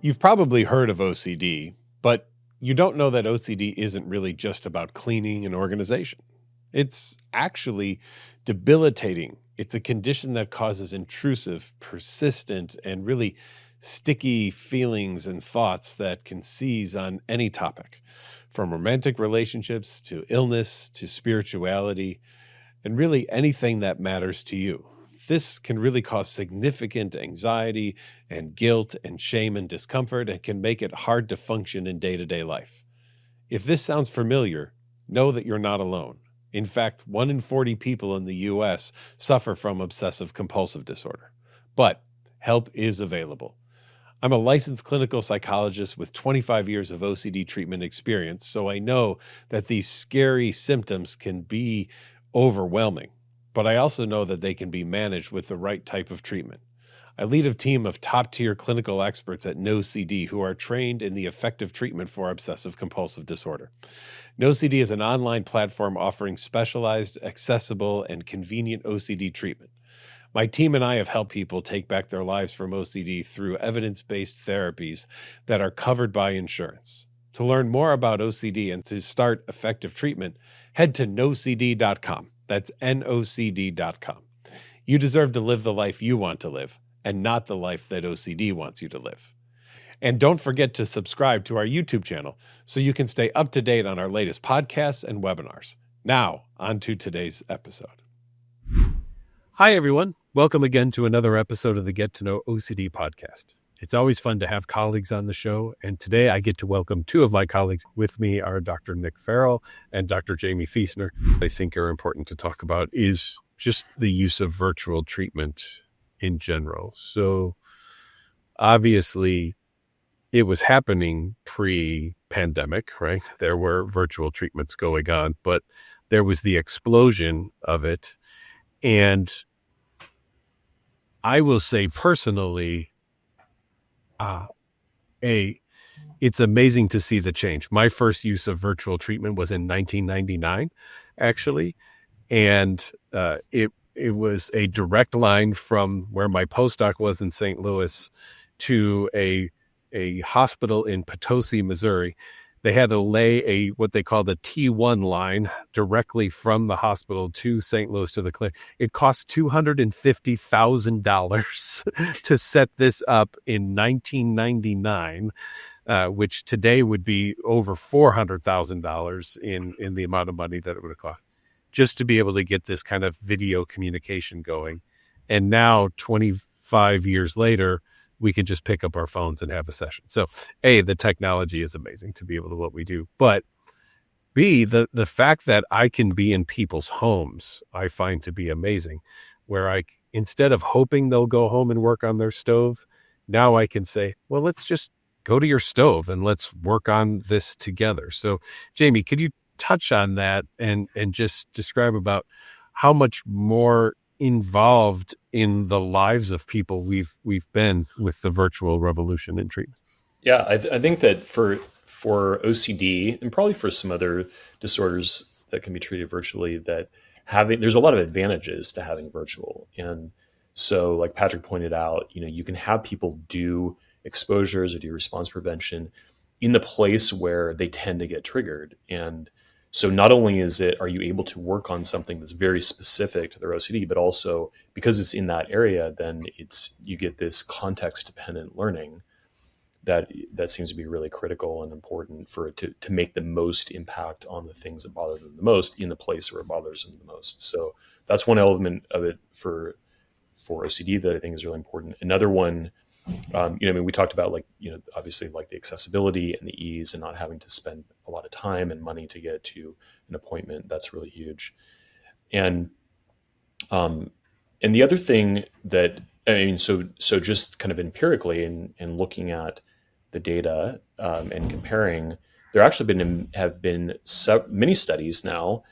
You've probably heard of OCD, but you don't know that OCD isn't really just about cleaning and organization. It's actually debilitating. It's a condition that causes intrusive, persistent, and really sticky feelings and thoughts that can seize on any topic, from romantic relationships to illness to spirituality, and really anything that matters to you. This can really cause significant anxiety and guilt and shame and discomfort and can make it hard to function in day-to-day life. If this sounds familiar, know that you're not alone. In fact, 1 in 40 people in the US suffer from obsessive compulsive disorder. But help is available. I'm a licensed clinical psychologist with 25 years of OCD treatment experience, so I know that these scary symptoms can be overwhelming, but I also know that they can be managed with the right type of treatment. I lead a team of top-tier clinical experts at NOCD who are trained in the effective treatment for obsessive compulsive disorder. NOCD is an online platform offering specialized, accessible, and convenient OCD treatment. My team and I have helped people take back their lives from OCD through evidence-based therapies that are covered by insurance. To learn more about OCD and to start effective treatment, head to nocd.com. That's NOCD.com. You deserve to live the life you want to live and not the life that OCD wants you to live. And don't forget to subscribe to our YouTube channel so you can stay up to date on our latest podcasts and webinars. Now, on to today's episode. Hi, everyone. Welcome again to another episode of the Get to Know OCD podcast. It's always fun to have colleagues on the show, and today I get to welcome two of my colleagues. With me are Dr. Nick Farrell and Dr. Jamie Fiesner. I think are important to talk about is just the use of virtual treatment in general. So obviously it was happening pre-pandemic, right? There were virtual treatments going on, but there was the explosion of it. And I will say personally, it's amazing to see the change. My first use of virtual treatment was in 1999, actually. And it was a direct line from where my postdoc was in St. Louis to a hospital in Potosi, Missouri. They had to lay what they call the T1 line directly from the hospital to St. Louis to the clinic. It cost $250,000 to set this up in 1999, which today would be over $400,000 in the amount of money that it would have cost, just to be able to get this kind of video communication going. And now, 25 years later, we can just pick up our phones and have a session. So A, the technology is amazing to be able to do what we do. But B, the fact that I can be in people's homes, I find to be amazing, where instead of hoping they'll go home and work on their stove, now I can say, well, let's just go to your stove and let's work on this together. So Jamie, could you touch on that and just describe about how much more involved in the lives of people we've been with the virtual revolution in treatment? Yeah, I think that for OCD and probably for some other disorders that can be treated virtually, that there's a lot of advantages to having virtual. And so, like Patrick pointed out, you can have people do exposures or do response prevention in the place where they tend to get triggered. And so not only are you able to work on something that's very specific to their OCD, but also because it's in that area, then you get this context dependent learning that seems to be really critical and important for it to make the most impact on the things that bother them the most in the place where it bothers them the most. So that's one element of it for OCD that I think is really important. Another one, we talked about obviously like the accessibility and the ease and not having to spend a lot of time and money to get to an appointment. That's really huge. And the other thing that, so just kind of empirically and looking at the data and comparing, there actually have been many studies now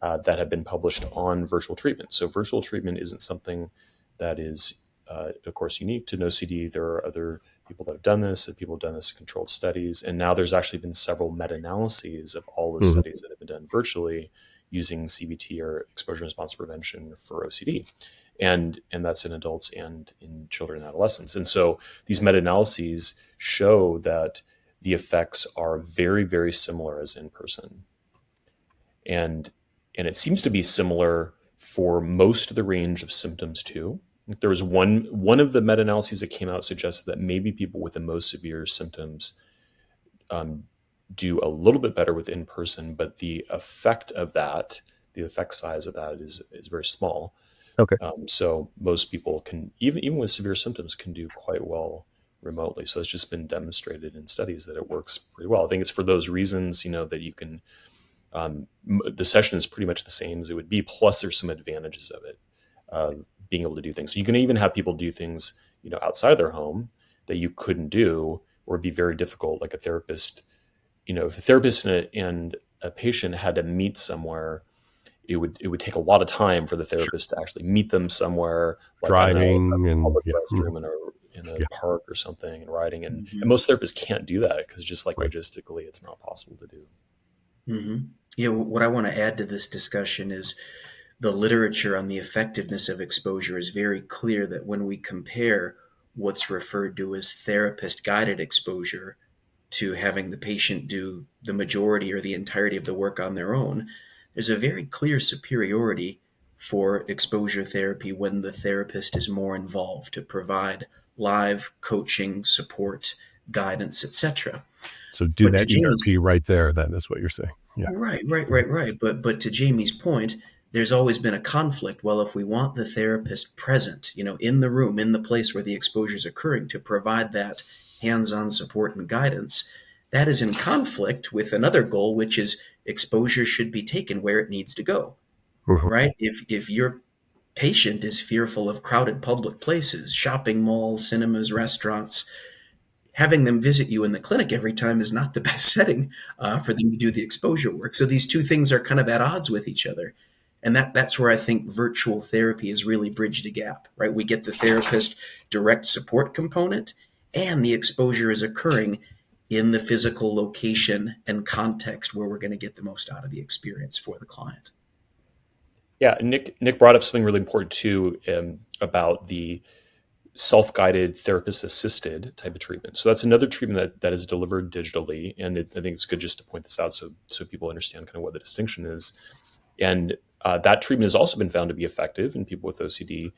that have been published on virtual treatment. So virtual treatment isn't something that is of course, unique to NOCD. There are other people that have done this, and people have done this in controlled studies. And now there's actually been several meta-analyses of all the studies that have been done virtually using CBT or exposure response prevention for OCD. and that's in adults and in children and adolescents. And so these meta-analyses show that the effects are very, very similar as in person, and it seems to be similar for most of the range of symptoms too. There was one of the meta-analyses that came out suggested that maybe people with the most severe symptoms do a little bit better with in person, but the effect size of that is very small. Okay. So most people can, even with severe symptoms, can do quite well remotely. So it's just been demonstrated in studies that it works pretty well. I think it's for those reasons, that you can, the session is pretty much the same as it would be. Plus there's some advantages of it, being able to do things. So you can even have people do things, outside their home that you couldn't do, or it'd be very difficult. Like a therapist, if a therapist and a patient had to meet somewhere, it would take a lot of time for the therapist to actually meet them somewhere, like driving a and public restroom in a park or something, and riding. And most therapists can't do that because just like logistically, it's not possible to do. Yeah, what I want to add to this discussion is the literature on the effectiveness of exposure is very clear that when we compare what's referred to as therapist-guided exposure to having the patient do the majority or the entirety of the work on their own, there's a very clear superiority for exposure therapy when the therapist is more involved to provide live coaching, support, guidance, etc. So do that ERP right there, then, is what you're saying. Yeah. Right. But to Jamie's point, there's always been a conflict. Well, if we want the therapist present, in the room, in the place where the exposure is occurring, to provide that hands-on support and guidance, that is in conflict with another goal, which is exposure should be taken where it needs to go, right? If your patient is fearful of crowded public places, shopping malls, cinemas, restaurants, having them visit you in the clinic every time is not the best setting for them to do the exposure work. So these two things are kind of at odds with each other. And that's where I think virtual therapy has really bridged a gap, right? We get the therapist direct support component, and the exposure is occurring in the physical location and context where we're going to get the most out of the experience for the client. Yeah, Nick brought up something really important too, about the self-guided therapist-assisted type of treatment. So that's another treatment that is delivered digitally, and I think it's good just to point this out so people understand kind of what the distinction is. And that treatment has also been found to be effective in people with OCD,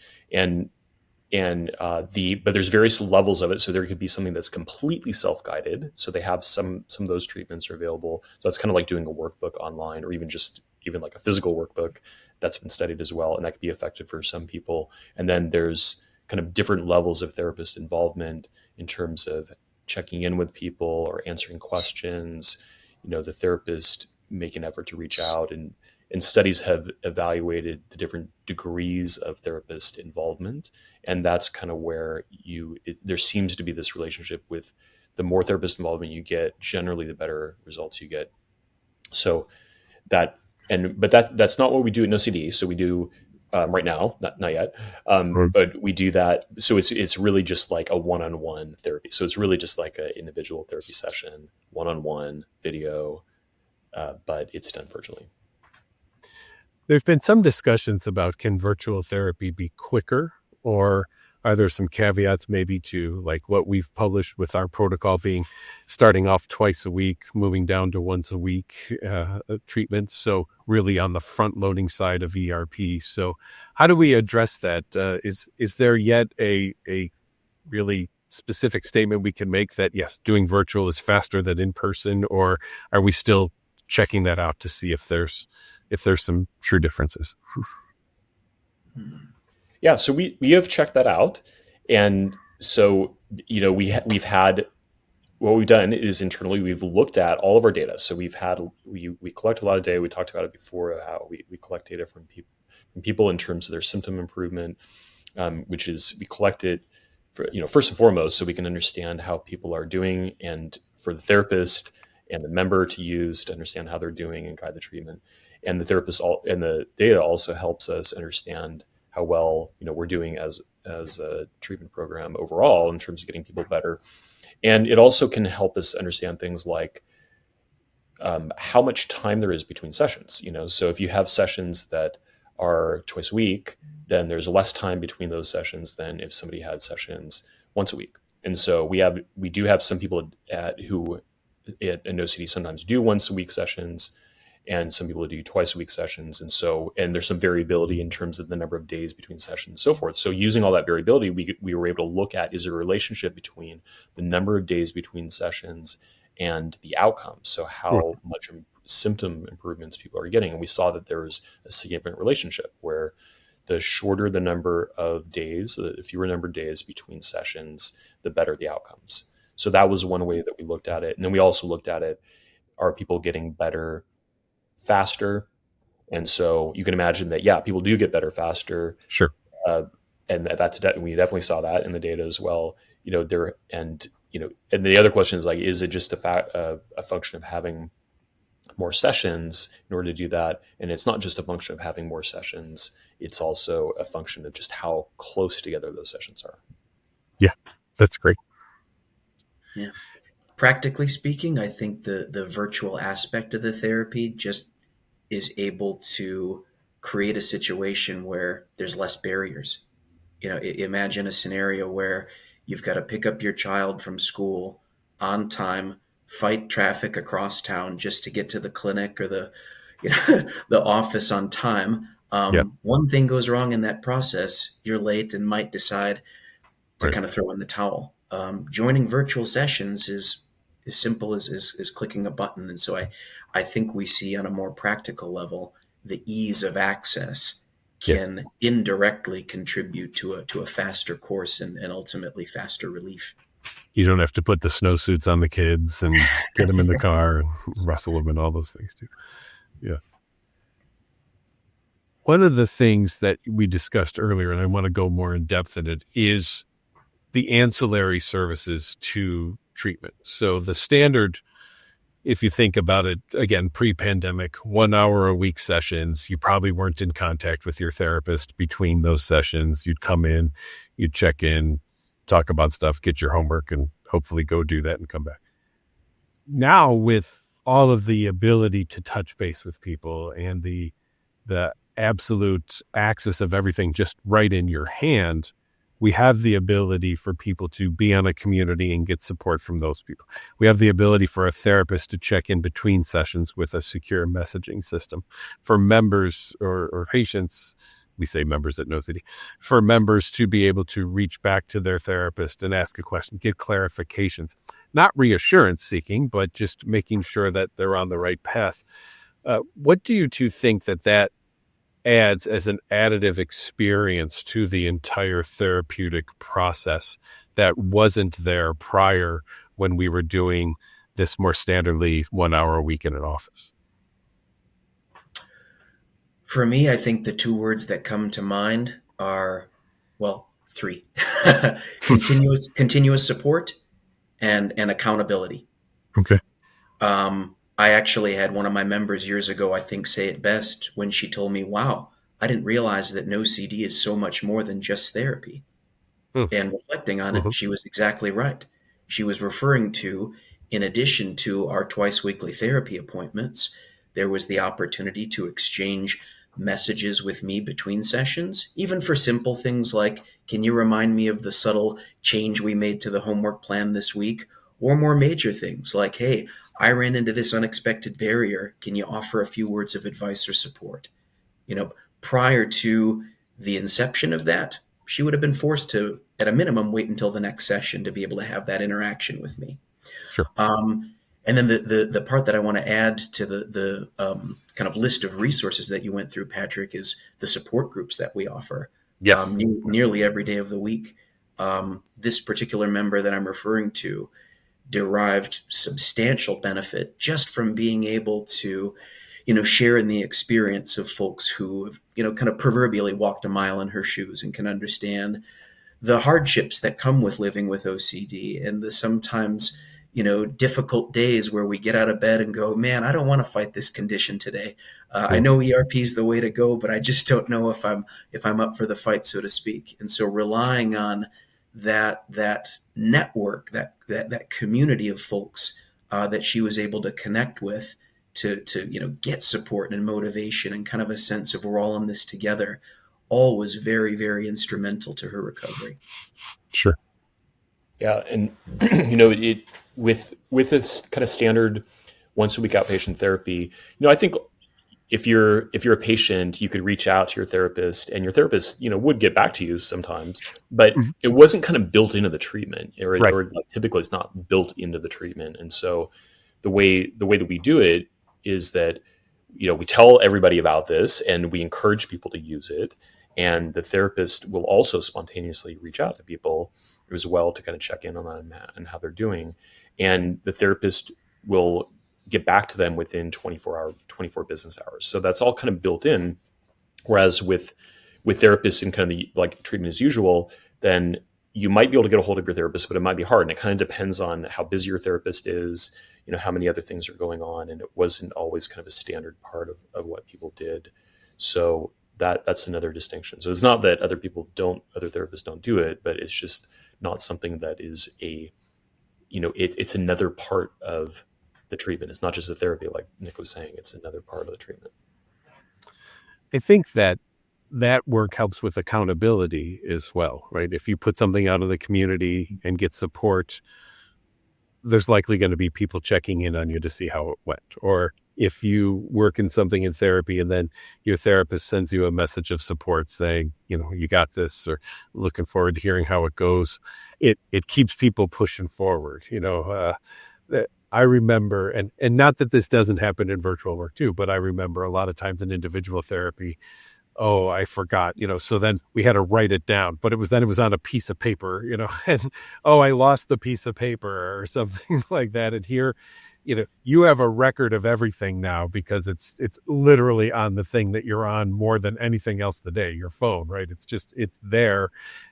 but there's various levels of it. So there could be something that's completely self-guided. So they have some of those treatments are available. So that's kind of like doing a workbook online, or even like a physical workbook. That's been studied as well, and that could be effective for some people. And then there's kind of different levels of therapist involvement in terms of checking in with people or answering questions. The therapist make an effort to reach out, and studies have evaluated the different degrees of therapist involvement. And that's kind of where there seems to be this relationship with the more therapist involvement you get, generally the better results you get. So that's not what we do in OCD. So we do right now, not yet, but we do that. So it's really just like a one-on-one therapy. So it's really just like an individual therapy session, one-on-one video, but it's done virtually. There's been some discussions about, can virtual therapy be quicker, or are there some caveats maybe to like what we've published with our protocol being starting off twice a week, moving down to once a week treatments? So really on the front loading side of ERP. So how do we address that? Is there yet a really specific statement we can make that, yes, doing virtual is faster than in person, or are we still checking that out to see if there's some true differences? Yeah, so we have checked that out, and so we've had, what we've done is internally we've looked at all of our data. So we collect a lot of data. We talked about it before, how we collect data from people in terms of their symptom improvement, which is we collect it for, first and foremost, so we can understand how people are doing, and for the therapist and the member to use to understand how they're doing and guide the treatment. And the therapist and the data also helps us understand how well we're doing as a treatment program overall in terms of getting people better. And it also can help us understand things like how much time there is between sessions. So if you have sessions that are twice a week, then there's less time between those sessions than if somebody had sessions once a week. And so we do have some people who at OCD sometimes do once a week sessions, and some people do twice a week sessions. And there's some variability in terms of the number of days between sessions and so forth. So using all that variability, we were able to look at, is there a relationship between the number of days between sessions and the outcomes? So how much symptom improvements people are getting. And we saw that there was a significant relationship where the shorter the number of days, the fewer number of days between sessions, the better the outcomes. So that was one way that we looked at it. And then we also looked at it, are people getting better faster? And so you can imagine that, yeah, people do get better faster. Sure. And we definitely saw that in the data as well. And the other question is like, is it just a function of having more sessions in order to do that? And it's not just a function of having more sessions. It's also a function of just how close together those sessions are. Yeah, that's great. Yeah. Practically speaking, I think the virtual aspect of the therapy just is able to create a situation where there's less barriers. Imagine a scenario where you've got to pick up your child from school on time, fight traffic across town just to get to the clinic or the office on time. One thing goes wrong in that process, you're late and might decide to kind of throw in the towel. Joining virtual sessions is as simple as clicking a button. And so I think we see on a more practical level, the ease of access can indirectly contribute to a faster course and ultimately faster relief. You don't have to put the snowsuits on the kids and get them in the car and rustle them and all those things too. Yeah. One of the things that we discussed earlier, and I want to go more in depth in it, is the ancillary services to treatment. So the standard, if you think about it, again, pre-pandemic, 1 hour a week sessions, you probably weren't in contact with your therapist between those sessions. You'd come in, you'd check in, talk about stuff, get your homework, and hopefully go do that and come back. Now, with all of the ability to touch base with people and the absolute access of everything just right in your hand, we have the ability for people to be on a community and get support from those people. We have the ability for a therapist to check in between sessions with a secure messaging system. For members or patients, we say members at NOCD, for members to be able to reach back to their therapist and ask a question, get clarifications, not reassurance seeking, but just making sure that they're on the right path. What do you two think that adds as an additive experience to the entire therapeutic process that wasn't there prior when we were doing this more standardly 1 hour a week in an office? For me, I think the two words that come to mind are, well, three. continuous support and accountability. Okay. I actually had one of my members years ago, I think, say it best when she told me, wow, I didn't realize that NOCD is so much more than just therapy. And reflecting on it, she was exactly right. She was referring to, in addition to our twice weekly therapy appointments, there was the opportunity to exchange messages with me between sessions, even for simple things like, can you remind me of the subtle change we made to the homework plan this week? Or more major things like, hey, I ran into this unexpected barrier. Can you offer a few words of advice or support? Prior to the inception of that, she would have been forced to, at a minimum, wait until the next session to be able to have that interaction with me. Sure. And then the part that I want to add to the kind of list of resources that you went through, Patrick, is the support groups that we offer. Yes. Nearly every day of the week. This particular member that I'm referring to derived substantial benefit just from being able to, share in the experience of folks who have, kind of proverbially walked a mile in her shoes and can understand the hardships that come with living with OCD and the sometimes, difficult days where we get out of bed and go, man, I don't want to fight this condition today. I know ERP is the way to go, but I just don't know if I'm up for the fight, so to speak. And so relying on that network, that community of folks that she was able to connect with to get support and motivation and kind of a sense of we're all in this together, all was very, very instrumental to her recovery. Sure. Yeah, and with this kind of standard once a week outpatient therapy, I think if you're a patient, you could reach out to your therapist, and your therapist, would get back to you sometimes, but Mhm. it wasn't kind of built into the treatment, or, Right. or like typically it's not built into the treatment. And so the way that we do it is that we tell everybody about this, and we encourage people to use it, and the therapist will also spontaneously reach out to people as well to kind of check in on them and how they're doing, and the therapist will get back to them within 24 business hours. So that's all kind of built in. Whereas with therapists in kind of the like treatment as usual, then you might be able to get a hold of your therapist, but it might be hard. And it kind of depends on how busy your therapist is, how many other things are going on. And it wasn't always kind of a standard part of what people did. So that's another distinction. So it's not that other therapists don't do it, but it's just not something that is it's another part of the treatment. It's not just a therapy, like Nick was saying, it's another part of the treatment. I think that work helps with accountability as well, right? If you put something out in the community and get support, there's likely going to be people checking in on you to see how it went. Or if you work in something in therapy and then your therapist sends you a message of support saying, you got this, or looking forward to hearing how it goes, it keeps people pushing forward. I remember, and not that this doesn't happen in virtual work too, but I remember a lot of times in individual therapy, oh, I forgot, so then we had to write it down, but it was on a piece of paper, and, oh, I lost the piece of paper or something like that. And here, you have a record of everything now because it's literally on the thing that you're on more than anything else today, your phone, right? It's there.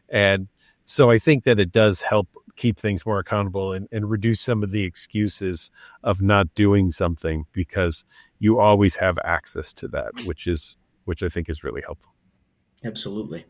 And so I think that it does help keep things more accountable and reduce some of the excuses of not doing something, because you always have access to that, which I think is really helpful. Absolutely.